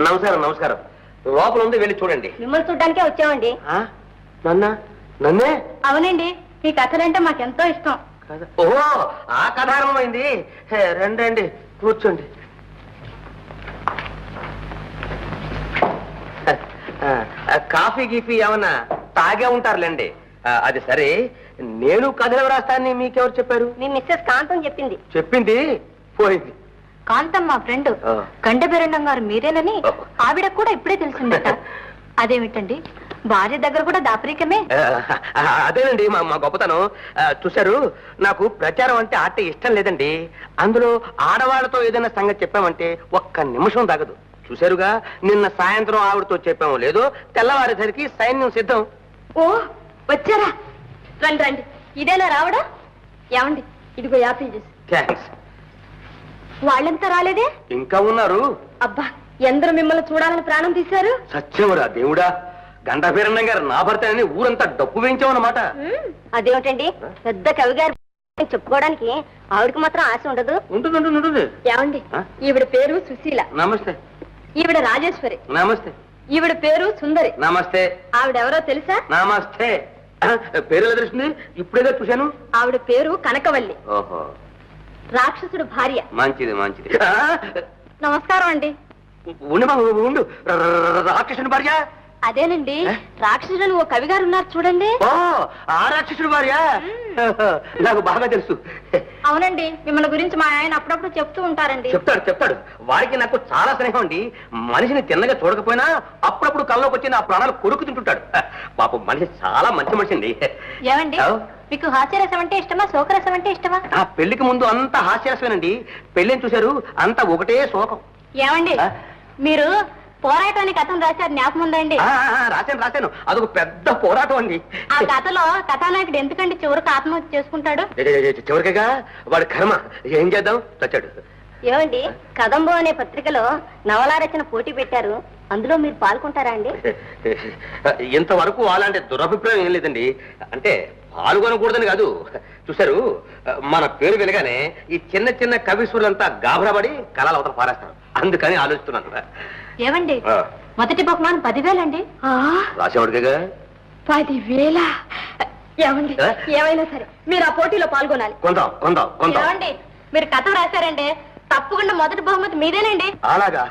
నమస్కారం నమస్కారం. లోపల ఉంది, వెళ్ళి చూడండి. మిమ్మల్ని చూడడానికే వచ్చామండి. నన్నే? అవునండి, మీ కథలంటే మాకెంతో ఇష్టం. ఓహో, ఆ కథ ఆరంభమైంది. రండి కూర్చోండి. కాఫీ గీఫీ ఏమన్నా తాగే ఉంటారులేండి. అది సరే, నేను కథలు రాస్తానని మీకెవరు చెప్పారు? మీ మిస్సెస్ కాంతం చెప్పింది. చెప్పింది పోయింది. కాంతం మా ఫ్రెండ్ గండబెరండం గారు మీరేనని ఆవిడ కూడా ఇప్పుడే తెలిసిందట. అదేమిటండి, భార్య దగ్గర కూడా దాపరికమే? అదేనండి మా గొప్పతనం. చూశారు, నాకు ప్రచారం అంటే ఆట ఇష్టం లేదండి. అందులో ఆడవాళ్లతో ఏదైనా సంగతి చెప్పామంటే ఒక్క నిమిషం తగదు. చూశారుగా, నిన్న సాయంత్రం ఆవిడతో చెప్పాము లేదో, తెల్లవారేసరికి సైన్యం సిద్ధం. ఓ వచ్చారా? రండి రండి. ఇదేనా రావడా? ఏమండి, ఇదిగో యాపిల్ జ్యూస్. థ్యాంక్స్. వాళ్ళంతా రాలేదే? ఇంకా ఉన్నారు. అబ్బా, ఎందరూ మిమ్మల్ని చూడాలని ప్రాణం తీశారు. సత్యమురా దేవుడా, గండాభీరన్నం గారు నా భర్తని ఊరంతా డప్పు వేయించామన్నమాట. అదేమిటండి, పెద్ద కవి గారు చెప్పుకోవడానికి ఆవిడకి మాత్రం ఆశ ఉండదు? ఉంటుంది. ఏమండి, ఈవిడ పేరు సుశీల. నమస్తే. ఈవిడ రాజేశ్వరి. నమస్తే. ఈవిడ పేరు సుందరి. నమస్తే. ఆవిడెవరో తెలుసా? నమస్తే. పేరు ఎలా తెలుస్తుంది? ఇప్పుడేగా చూశాను. ఆవిడ పేరు కనకవల్లి. ఓహో, రాక్షసుడు భార్య. మంచిది మంచిది. నమస్కారం అండి. ఉండు, రాక్షసుని భార్య? అదేనండి, రాక్షసుడు ఓ కవి గారు ఉన్నారు చూడండి. ఓ, ఆ రాక్షసుడు భార్య నాకు బాగా తెలుసు. అవునండి, మిమ్మల్ని గురించి మా ఆయన అప్పుడప్పుడు చెప్తూ ఉంటారండి. చెప్తాడు. వారికి నాకు చాలా స్నేహం అండి. మనిషిని తిన్నగా చూడకపోయినా అప్పుడప్పుడు కల్లోకి వచ్చి నా ప్రాణాలు కొరుకు తింటుంటాడు. పాపం మనిషి చాలా మంచి మనిషి అండి. ఏమండి, మీకు హాస్యరసం అంటే ఇష్టమా, శోకరసం అంటే ఇష్టమా? ఆ పెళ్లికి ముందు అంతా హాస్యరసమేనండి. పెళ్లిని చూశారు, అంతా ఒకటే శోకం. ఏమండి, మీరు పోరాటానికి కథను రాశారు, జ్ఞాపకం ఉందండి? రాశాను. అదొక పెద్ద పోరాటం అండి. ఆ కథలో కథానాయకుడు ఎందుకండి చివరికి ఆత్మహత్య చేసుకుంటాడు? చివరిగా వాడి కర్మ, ఏం చేద్దాం, చచ్చాడు. ఏమండి, కదంబో అనే పత్రికలో నవలా రచన పోటీ పెట్టారు, అందులో మీరు పాల్గొంటారా అండి? ఇంతవరకు అలాంటి దురభిప్రాయం ఏం లేదండి. అంటే పాల్గొనకూడదని కాదు. చూశారు, మన పేరు వినగానే ఈ చిన్న చిన్న కవీశ్వరులంతా గాబరాబడి కళలు అవతల పారేస్తారు. అందుకని ఆలోచిస్తున్నాను. ఏమండి, మొదటి బహుమానం 10,000 అండి. రాసేవాడిగా 10,000? ఏమండి, ఏమైనా సరే మీరు ఆ పోటీలో పాల్గొనాలి. కొందాం. ఏమండి, మీరు కథ రాశారండి, తప్పకుండా మొదటి బహుమతి మీదేనండి. అలాగా?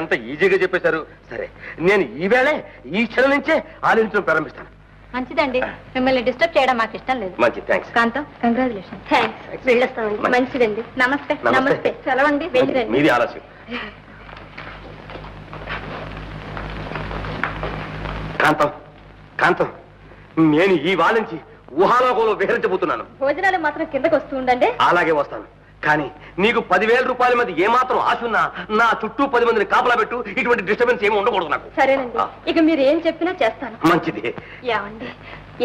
ఎంత ఈజీగా చెప్పేశారు. సరే, నేను ఈవేళే ఈ క్షణం నుంచే ఆలోచించడం ప్రారంభిస్తాను. మంచిదండి, మిమ్మల్ని డిస్టర్బ్ చేయడం మాకు ఇష్టం లేదు. మంచిది, థ్యాంక్స్. కాంతం, కంగ్రాచులేషన్. థ్యాంక్స్. వెళ్ళొస్తామండి. మంచిదండి. నమస్తే. నమస్తే. సెలవండి, వెళ్ళిరండి. మీది ఆలస్యం. కాంతం, నేను ఈ వాళ్ళ నుంచి ఊహాలోకంలో విహరించబోతున్నాను. భోజనాలు మాత్రం కిందకు వస్తూ ఉండండి. అలాగే వస్తాను. కానీ నీకు 10,000 రూపాయల మీద ఏమాత్రం ఆశ ఉన్నా నా చుట్టూ 10 మందిని కాపలా పెట్టు. ఇటువంటి డిస్టర్బెన్స్ ఏమి ఉండకూడదు నాకు. సరేనండి, ఇక మీరు ఏం చెప్పినా చేస్తాను. మంచిది. ఏమండి,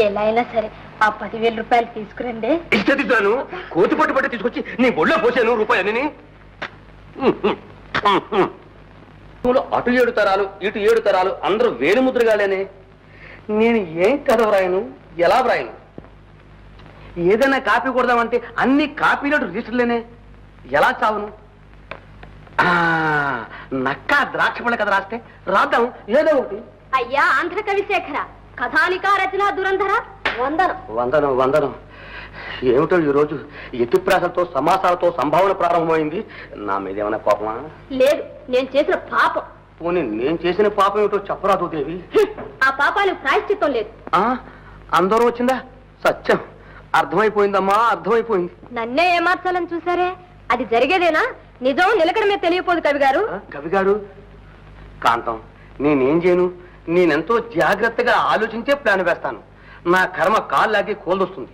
ఎలా అయినా సరే ఆ 10,000 రూపాయలు తీసుకురండి. ఇస్తాను. కోతి పట్టు తీసుకొచ్చి నీ ఒళ్ళో పోసాను రూపాయలని. అటు 7 తరాలు, ఇటు 7 తరాలు, అందరూ వేలుముద్రగాలేనే. నేను ఏం కథ వ్రాయను, ఎలా వ్రాయను? ఏదైనా కాపీ కొడదామంటే అన్ని కాపీలు రిజిస్టర్లేనే. ఎలా చావును? నక్క ద్రాక్ష పళ్ళ కథ రాస్తే రాద్దాం ఏదో ఒకటి. అయ్యా ఆంధ్ర కవిశేఖర, కథానికా రచన దురంధర, వందనం. ఏమిటో ఈ రోజు ఎత్తుప్రాసలతో సమాసాలతో సంభావన ప్రారంభమైంది. నా మీద ఏమైనా కోపమా? లేదు, నేను చేసిన పాపం. పోనీ నేను చేసిన పాపం ఏమిటో చెప్పరాదు దేవి. ఆ పాపాలకు ప్రాయశ్చిత్తం లేదు. అందరూ వచ్చిందా? సత్యం అర్థమైపోయిందమ్మా, అర్థమైపోయింది. నన్నే ఏమార్చాలని చూసారే, అది జరిగేదేనా? నిజం నిలకడమే తెలియపోదు కవిగారు. కవిగారు, కాంతం, నేనేం చేయను? నేనెంతో జాగ్రత్తగా ఆలోచించే ప్లాన్ వేస్తాను. నా కర్మ కాళ్ళలాగే కోల్దొస్తుంది.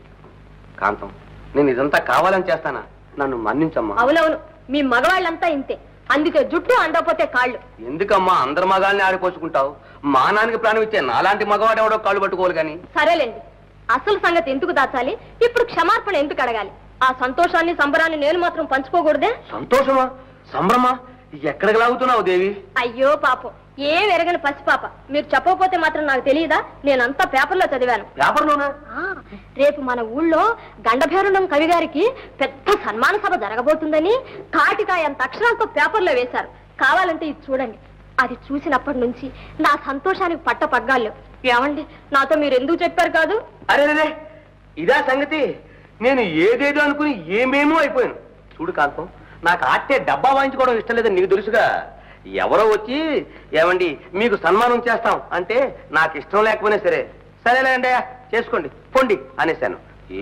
కాంతం, నేను ఇదంతా కావాలని చేస్తానా? నన్ను మన్నించమ్మా. అవునవును, మీ మగవాళ్ళంతా ఇంతే. అందుకే జుట్టు అందకపోతే కాళ్ళు. ఎందుకమ్మా అందరు మగాళ్ళని ఆడిపోసుకుంటావు? మానానికి ప్రాణం ఇచ్చే నాలాంటి మగవాడు ఎవడో కాళ్ళు పట్టుకోవాలి గాని. సరేలేండి, అసలు సంగతి ఎందుకు దాచాలి? ఇప్పుడు క్షమార్పణ ఎందుకు అడగాలి? ఆ సంతోషాన్ని సంబరాన్ని నేను మాత్రం పంచుకోకూడదే? సంతోషమా, సంబరమా? ఎక్కడికి లాగుతున్నావు దేవి? అయ్యో పాపం, ఏం ఎరగని పసిపాప. మీరు చెప్పకపోతే మాత్రం నాకు తెలియదా? నేనంతా పేపర్లో చదివాను. పేపర్లోనా? రేపు మన ఊళ్ళో గండభేరుణం కవి గారికి పెద్ద సన్మాన సభ జరగబోతుందని కాటికాయంత అక్షరాలతో పేపర్లో వేశారు. కావాలంటే ఇది చూడండి. అది చూసినప్పటి నుంచి నా సంతోషానికి పట్ట పగ్గాలు. ఏమండి, నాతో మీరు ఎందుకు చెప్పారు కాదు? అరే ఇదా సంగతి. నేను ఏదేదో అనుకుని ఏమేమో అయిపోయాను. చూడు కాంతం, నాకు ఆటే డబ్బా వాయించుకోవడం ఇష్టం లేదని నీకు తెలుసుగా. ఎవరో వచ్చి ఏమండి మీకు సన్మానం చేస్తాం అంటే నాకు ఇష్టం లేకపోయినా సరే సరేలేండి చేసుకోండి పొండి అనేశాను.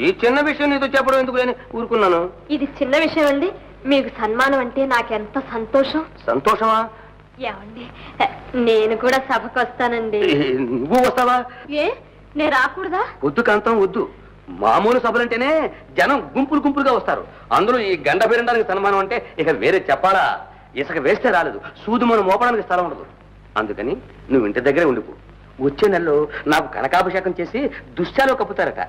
ఈ చిన్న విషయం నీతో చెప్పడం ఎందుకు అని ఊరుకున్నాను. ఇది చిన్న విషయం అండి. మీకు సన్మానం అంటే నాకెంత సంతోషం. సంతోషమా? ఏమండి, నేను కూడా సభకు వస్తానండి. నువ్వు వస్తావా? ఏ, నేను రాకూడదా? వద్దు కాంతం వద్దు. మామూలు సభలంటేనే జనం గుంపులు గుంపులుగా వస్తారు. అందులో ఈ గండ పెరడానికి సన్మానం అంటే ఇక వేరే చెప్పాలా? ఇసుక వేస్తే రాలేదు, సూది మనం మోపడానికి స్థలం ఉండదు. అందుకని నువ్వు ఇంటి దగ్గరే ఉండిపో. వచ్చే నెలలో నాకు కనకాభిషేకం చేసి దుశ్శాలు కప్పుతారట.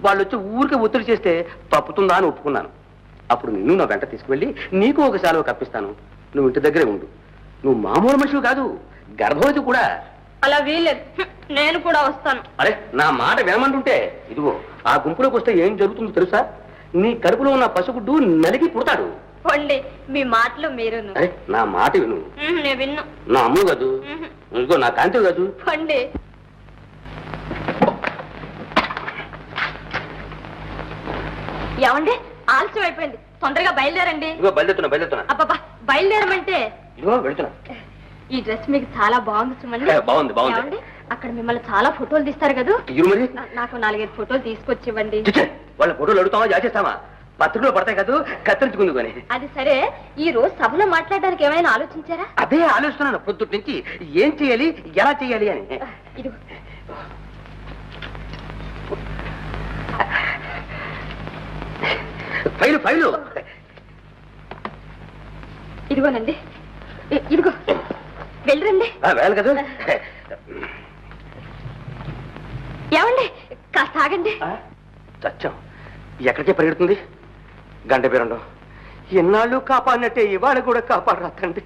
వాళ్ళు వచ్చి ఊరికి ఒత్తిడి చేస్తే తప్పుతుందా అని ఒప్పుకున్నాను. అప్పుడు నిన్ను నా వెంట తీసుకువెళ్ళి నీకు ఒక శాలువ కప్పిస్తాను. నువ్వు ఇంటి దగ్గరే ఉండు. నువ్వు మామూలు మనిషివి కాదు, గర్భవతి కూడా. అలా వీల్లేదు, నేను కూడా వస్తాను. అరే నా మాట వినమంటుంటే ఇదిగో ఆ గుంపులోకి వస్తే ఏం జరుగుతుందో తెలుసా? నీ కడుపులో ఉన్న పసిగుడ్డు నలిగి పుడతాడు. పోండి, మీ మాటలు మీరు. అరే నా మాట విను. నేను విన్ను. నా అమ్ము కాదు, ఇదిగో నా కాంతి కాదు. పోండి. ఏమండి, ఆలస్యం అయిపోయింది, తొందరగా బయలుదేరండి. ఇదిగో బయలుదేరుతున్నా. అబ్బా, బయలుదేరమంటే ఇదిగో వెళ్తున్నా. ఈ డ్రెస్ మీకు చాలా బాగుంది సుమండి. బాగుంది. అక్కడ మిమ్మల్ని చాలా ఫోటోలు తీస్తారు కదా. మరి నాకు 4-5 ఫోటోలు తీసుకొచ్చి ఇవ్వండి. వాళ్ళ ఫోటోలు అడుగుతావా చేస్తావా? పత్రికలో పడతాయి కదా, కత్తిరించుకుంది కొని. అది సరే, ఈ రోజు సభలో మాట్లాడడానికి ఏమైనా ఆలోచించారా? అదే ఆలోచిస్తున్నాను పొద్దుటి నుంచి, ఏం చేయాలి ఎలా చేయాలి అని. ఇదిగో ఫైలు ఇదిగోనండి. ఇదిగో వెళ్ళరండి. వెళ్ళి కదా. ఏమండి, కాస్త ఆగండి. చచ్చాం, ఎక్కడికే పరిగెడుతుంది గంట పేరుండో. ఎన్నాళ్ళు కాపాడినట్టే ఇవాళ కూడా కాపాడరాతండి.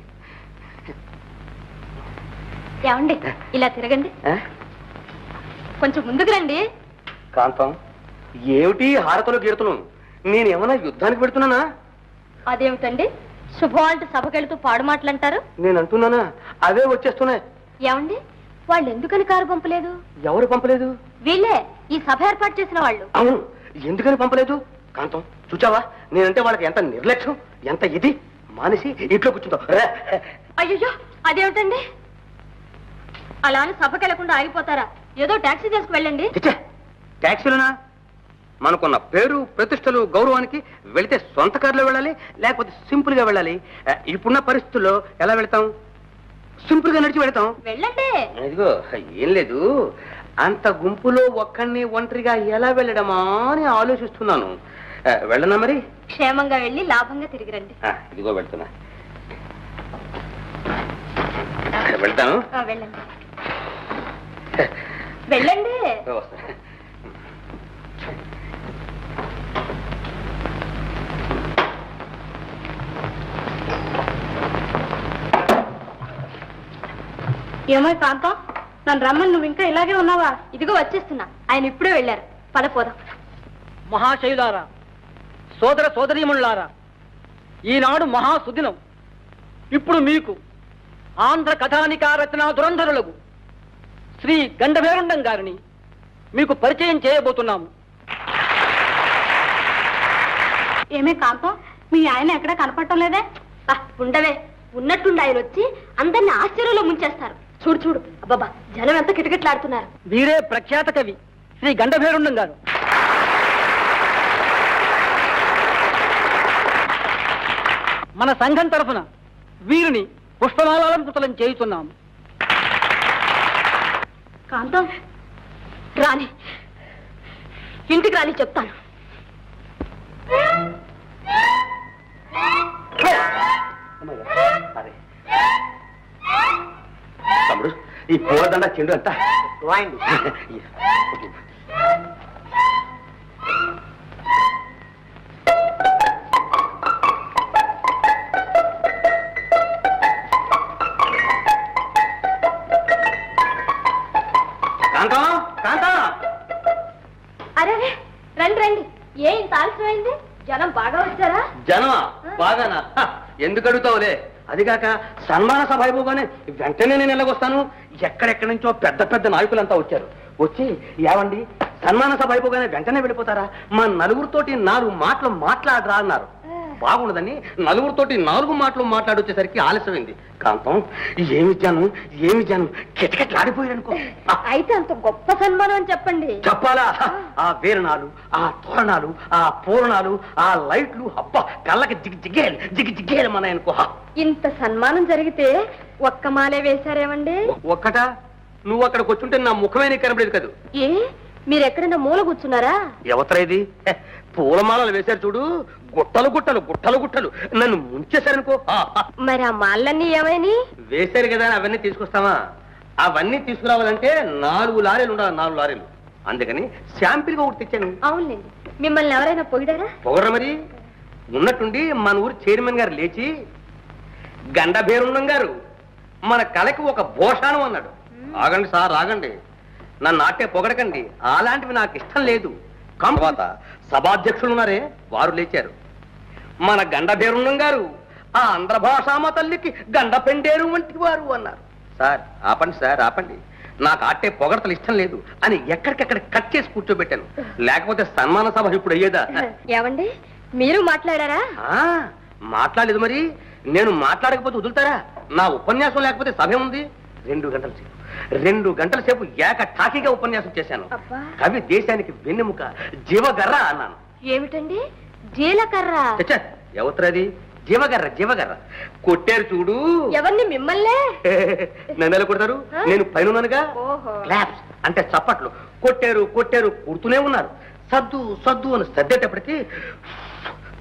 ఏమండి, ఇలా తిరగండి. కొంచెం ముందుకు రండి. కాంతం, ఏమిటి హారతలు గీరతలు? నేనేమన్నా యుద్ధానికి పెడుతున్నానా? అదేమిటండి, శుభం అంటే సభకెళ్తూ పాడు మాటలంటారు. నేను అంటున్నానా? అవే వచ్చేస్తున్నాయి. ఏమండి, వాళ్ళు ఎందుకని కారు పంపలేదు? ఎవరు పంపలేదు? వీళ్ళే, ఈ సభ ఏర్పాటు చేసిన వాళ్ళు. అవును, ఎందుకని పంపలేదు? కాంతం చూచావా, నేనంటే వాళ్ళకి ఎంత నిర్లక్ష్యం, ఎంత ఇది. మానేసి ఇంట్లో కూర్చుంటాం. అయ్యో, అదేమిటండి, అలా అని సభకి వెళ్లకుండా ఆగిపోతారా? ఏదో టాక్సీ చేసుకు వెళ్ళండి. ట్యాక్సీలోనా? మనకున్న పేరు ప్రతిష్టలు గౌరవానికి వెళితే సొంత కారులో వెళ్ళాలి, లేకపోతే సింపుల్ గా వెళ్ళాలి. ఇప్పుడున్న పరిస్థితుల్లో ఎలా వెళ్తాం? సింపుల్ గా నడిచి వెళ్తాం. వెళ్ళండి. ఇదిగో ఏం లేదు, అంత గుంపులో ఒక్కడిని ఒంటరిగా ఎలా వెళ్ళడమా అని ఆలోచిస్తున్నాను. వెళ్ళనా మరి? క్షేమంగా వెళ్ళి లాభంగా తిరిగి రండి. ఇదిగో వెళ్తున్నా. వెళ్తాను. వెళ్ళండి వెళ్ళండి. ఏమో కాంతం, నన్ను రమ్మని నువ్వు ఇంకా ఇలాగే ఉన్నావా? ఇదిగో వచ్చేస్తున్నా, ఆయన ఇప్పుడే వెళ్ళారు. పదపోదాం. మహాశైలారా, సోదర సోదరీమణులారా, ఈనాడు మహాసుదినం. ఇప్పుడు మీకు ఆంధ్ర కథానికా రచనా దురంధరులకు శ్రీ గండభేరుండం గారిని మీకు పరిచయం చేయబోతున్నాము. ఏమే కాంతం, మీ ఆయన ఎక్కడ కనపడటం లేదే? ఉండవే, ఉన్నట్టుండి ఆయన వచ్చి అందరిని ఆశ్చర్యంలో ముంచేస్తారు. చూడు చూడు, అబ్బాబా, జనం ఎంత కిటకిటలాడుతున్నారు. వీరే ప్రఖ్యాత కవి శ్రీ గండభేరుండం గారు. మన సంఘం తరఫున వీరిని పుష్పమాలంకృతం చేయుతున్నాము. కాంతం, రాని, ఇంటికి రాని చెప్తాను. తమ్ముడు, ఈ పూలదండ చెండు అంతా రాయండి. కాంతం, కాంతం. అరే రండి రండి. ఇంత ఆలస్యమైంది? జనం బాగా వచ్చారా? జనమా? బాగానా? ఎందుకు అడుగుతావులే, అదిగాక సన్మాన సభ అయిపోగానే వెంటనే నేను ఎలాగొస్తాను? ఎక్కడెక్కడి నుంచో పెద్ద పెద్ద నాయకులంతా వచ్చారు. వచ్చి ఏవండి సన్మాన సభ అయిపోగానే వెంటనే వెళ్ళిపోతారా? మా నలుగురితోటి 4 మాటలు మాట్లాడరా అన్నారు. బాగుండదని నలుగురితోటి 4 మాటలు మాట్లాడొచ్చేసరికి ఆలస్యమైంది. కాంతం ఏమి జాను కిటకిటలాడిపోయారనుకో. అయితే అంత గొప్ప సన్మానం అని చెప్పండి. చెప్పాలా? ఆ వీరణాలు, ఆ తోరణాలు, ఆ పూరణాలు, ఆ లైట్లు అబ్బా కళ్ళకి జిగ్గేలు మనయనుకో. ఇంత సన్మానం జరిగితే ఒక్క మాలే వేశారేమండి? ఒక్కట? నువ్వు అక్కడికి వచ్చుంటే నా ముఖమే నీకు కనపడేది కాదు. ఏ మీరెక్కడైనా మూల కూర్చున్నారా? ఎవతరా ఇది? పూలమాలలు వేశారు చూడు, గుట్టలు గుట్టలు గుట్టలు గుట్టలు నన్ను ముంచేశారనుకో. మరి ఆ మాలన్నీ ఏమైనా వేశారు కదా అని అవన్నీ తీసుకొస్తావా? అవన్నీ తీసుకురావాలంటే 4 లారీలు ఉండాలి, 4 లారీలు. అందుకని శాంపిల్గా ఒకటి తెచ్చాను. అవునులేండి. మిమ్మల్ని ఎవరైనా పొగిడారా? పొగరా మరి. ఉన్నట్టుండి మన ఊరు చైర్మన్ గారు లేచి, గండభేరుండం గారు మన కళకి ఒక భోషాణం అన్నాడు. ఆగండి సార్ ఆగండి, నన్ను నాటే పొగడకండి, అలాంటివి నాకు ఇష్టం లేదు. తర్వాత సభాధ్యక్షులు ఉన్నారే వారు లేచారు. మన గండభేరుండం గారు ఆ ఆంధ్ర భాషామ తల్లికి గండ పెండేరు వంటి వారు అన్నారు. సార్ ఆపండి సార్ ఆపండి, నాకు ఆటే పొగడతలు ఇష్టం లేదు అని ఎక్కడికెక్కడ కట్ చేసి కూర్చోబెట్టాను. లేకపోతే సన్మాన సభ ఇప్పుడు అయ్యేదా? ఏమండి మీరు మాట్లాడారా? మాట్లాడలేదు మరి. నేను మాట్లాడకపోతే వదులుతారా? నా ఉపన్యాసం లేకపోతే సభ ఉంది. 2 గంటల సేపు ఏక టాకీగా ఉపన్యాసం చేశాను. కవి దేశానికి వెన్నెముక, జీవగర్ర అన్నాను. ఏమిటండి జీలకర్ర? ఎవతరది? జీవగర్ర. కొట్టారు చూడు. ఎవరిని? మిమ్మల్నే. నన్ను ఎలా కొడతారు? నేను పైనగా. క్లాప్స్ అంటే చప్పట్లు. కొట్టారు కొడుతూనే ఉన్నారు. సద్దు అని సర్దేటప్పటికి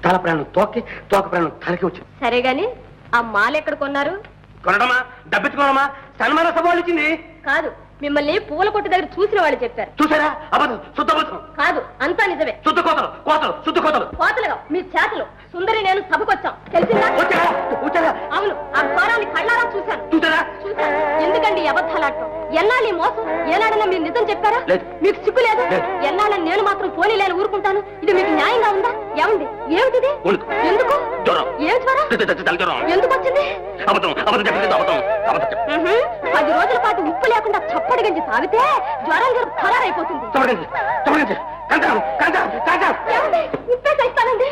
తల ప్రాణం తోక ప్రాణం తలకి వచ్చింది. సరే గాని ఆ మాల ఎక్కడ కొన్నారు? కొనడమా డబ్బిచ్చుకోవడమా? సన్మాన సభ ఇచ్చింది కాదు, మిమ్మల్ని పూల కొట్టు దగ్గర చూసిన వాళ్ళు చెప్పారు. చూసారా? అబద్ధం, శుద్ధ అబద్ధం. కాదు, అంతా నిజమే. శుద్ధ కోతలు. కోతలుగా మీ చేతలు. సుందరి నేను సభకొచ్చాం, తెలిసిందా? అవును, ఆ ఘోరాన్ని కళ్ళారా చూశాను. చూసారా? ఎందుకండి అబద్ధాలాడటం? ఎన్నాళ్ళు ఈ మోసం? ఏనాడన్నా మీరు నిజం చెప్పారా? మీకు సిగ్గు లేదు? ఎన్నాళ్ళని నేను మాత్రం పోనీ లేని ఊరుకుంటాను. ఇది మీకు న్యాయంగా ఉందా? ఏమండి ఏమిటిది? ఎందుకు? ఏం జ్వరం? ఎందుకు వచ్చింది? 10 రోజుల పాటు ఉప్పు లేకుండా చప్పడి గంజి తాగితే జ్వరం ఖరారైపోతుంది. ఉప్పేసేస్తానండి.